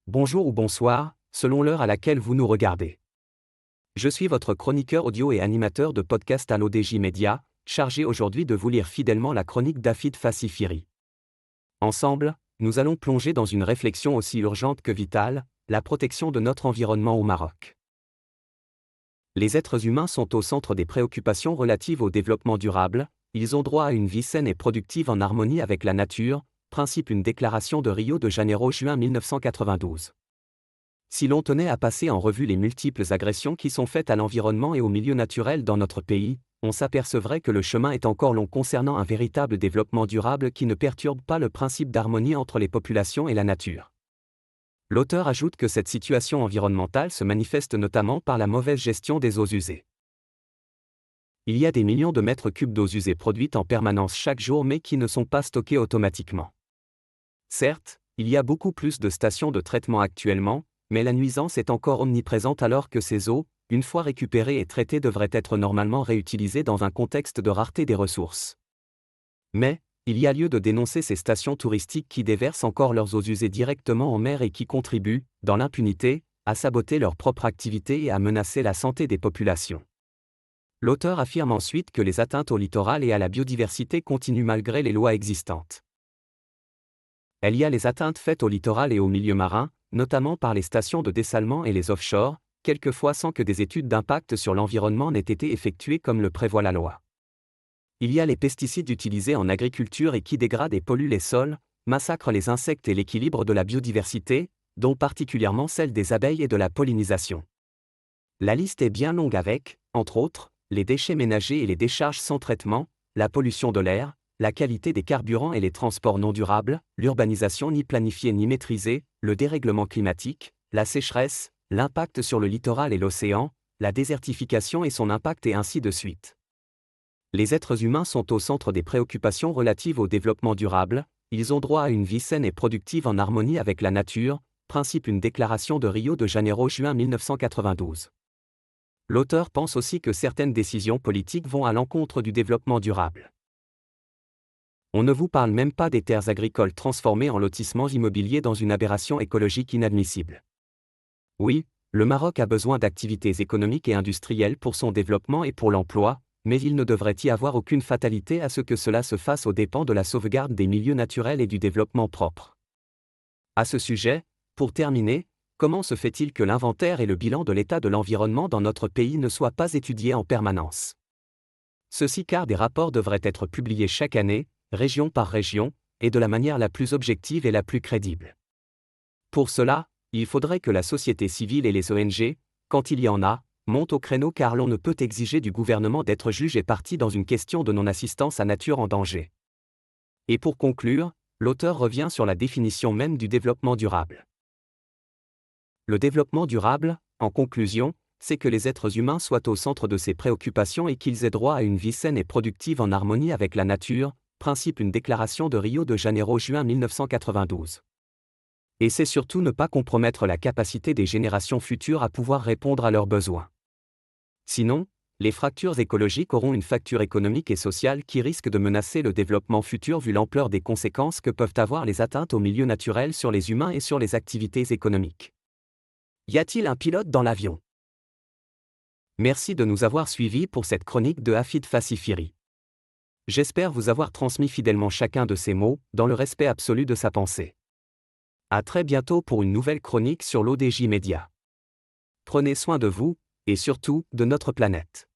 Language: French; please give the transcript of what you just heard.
Bonjour ou bonsoir, selon l'heure à laquelle vous nous regardez. Je suis votre chroniqueur audio et animateur de podcast à l'ODJ Media, chargé aujourd'hui de vous lire fidèlement la chronique d'Afid Fassifiri. Ensemble, nous allons plonger dans une réflexion aussi urgente que vitale, la protection de notre environnement au Maroc. Les êtres humains sont au centre des préoccupations relatives au développement durable, ils ont droit à une vie saine et productive en harmonie avec la nature, principe une déclaration de Rio de Janeiro juin 1992. Si l'on tenait à passer en revue les multiples agressions qui sont faites à l'environnement et au milieu naturel dans notre pays, on s'apercevrait que le chemin est encore long concernant un véritable développement durable qui ne perturbe pas le principe d'harmonie entre les populations et la nature. L'auteur ajoute que cette situation environnementale se manifeste notamment par la mauvaise gestion des eaux usées. Il y a des millions de mètres cubes d'eaux usées produites en permanence chaque jour mais qui ne sont pas stockées automatiquement. Certes, il y a beaucoup plus de stations de traitement actuellement, mais la nuisance est encore omniprésente alors que ces eaux, une fois récupérées et traitées, devraient être normalement réutilisées dans un contexte de rareté des ressources. Mais, il y a lieu de dénoncer ces stations touristiques qui déversent encore leurs eaux usées directement en mer et qui contribuent, dans l'impunité, à saboter leur propre activité et à menacer la santé des populations. L'auteur affirme ensuite que les atteintes au littoral et à la biodiversité continuent malgré les lois existantes. Il y a les atteintes faites au littoral et au milieu marin, notamment par les stations de dessalement et les offshore, quelquefois sans que des études d'impact sur l'environnement n'aient été effectuées comme le prévoit la loi. Il y a les pesticides utilisés en agriculture et qui dégradent et polluent les sols, massacrent les insectes et l'équilibre de la biodiversité, dont particulièrement celle des abeilles et de la pollinisation. La liste est bien longue avec, entre autres, les déchets ménagers et les décharges sans traitement, la pollution de l'air, la qualité des carburants et les transports non durables, l'urbanisation ni planifiée ni maîtrisée, le dérèglement climatique, la sécheresse, l'impact sur le littoral et l'océan, la désertification et son impact et ainsi de suite. Les êtres humains sont au centre des préoccupations relatives au développement durable, ils ont droit à une vie saine et productive en harmonie avec la nature, principe une déclaration de Rio de Janeiro juin 1992. L'auteur pense aussi que certaines décisions politiques vont à l'encontre du développement durable. On ne vous parle même pas des terres agricoles transformées en lotissements immobiliers dans une aberration écologique inadmissible. Oui, le Maroc a besoin d'activités économiques et industrielles pour son développement et pour l'emploi, mais il ne devrait y avoir aucune fatalité à ce que cela se fasse aux dépens de la sauvegarde des milieux naturels et du développement propre. À ce sujet, pour terminer, comment se fait-il que l'inventaire et le bilan de l'état de l'environnement dans notre pays ne soient pas étudiés en permanence? Ceci car des rapports devraient être publiés chaque année, région par région, et de la manière la plus objective et la plus crédible. Pour cela, il faudrait que la société civile et les ONG, quand il y en a, montent au créneau car l'on ne peut exiger du gouvernement d'être juge et partie dans une question de non-assistance à nature en danger. Et pour conclure, l'auteur revient sur la définition même du développement durable. Le développement durable, en conclusion, c'est que les êtres humains soient au centre de ses préoccupations et qu'ils aient droit à une vie saine et productive en harmonie avec la nature, principe une déclaration de Rio de Janeiro juin 1992. Et c'est surtout ne pas compromettre la capacité des générations futures à pouvoir répondre à leurs besoins. Sinon, les fractures écologiques auront une facture économique et sociale qui risque de menacer le développement futur vu l'ampleur des conséquences que peuvent avoir les atteintes au milieu naturel sur les humains et sur les activités économiques. Y a-t-il un pilote dans l'avion? Merci de nous avoir suivis pour cette chronique de Afid Fassifiri. J'espère vous avoir transmis fidèlement chacun de ces mots, dans le respect absolu de sa pensée. À très bientôt pour une nouvelle chronique sur l'ODJ Media. Prenez soin de vous, et surtout, de notre planète.